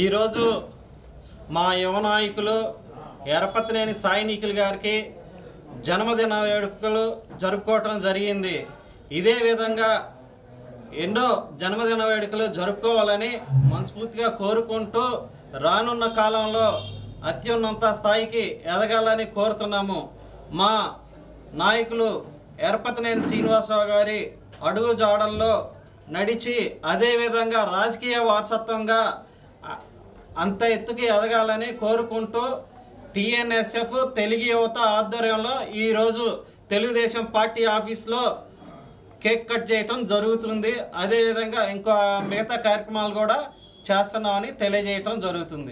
ఈరోజు మా యువ నాయకులు ఎరపతినేని సాయి నిఖిల్ గారికి జన్మదిన వేడుకలు జరుపుకోవటం జరిగింది. ఇదే విధంగా ఎన్నో జన్మదిన వేడుకలు జరుపుకోవాలని మనస్ఫూర్తిగా కోరుకుంటూ రానున్న కాలంలో అత్యున్నత స్థాయికి ఎదగాలని కోరుతున్నాము. మా నాయకులు ఎరపతినేని శ్రీనివాసరావు గారి అడుగు జాడల్లో నడిచి అదేవిధంగా రాజకీయ వారసత్వంగా అంత ఎత్తుకి ఎదగాలని కోరుకుంటూ టీఎన్ఎస్ఎఫ్ తెలుగు యువత ఆధ్వర్యంలో ఈరోజు తెలుగుదేశం పార్టీ ఆఫీస్లో కేక్ కట్ చేయటం జరుగుతుంది. అదేవిధంగా ఇంకా మిగతా కార్యక్రమాలు కూడా చేస్తున్నామని తెలియజేయటం జరుగుతుంది.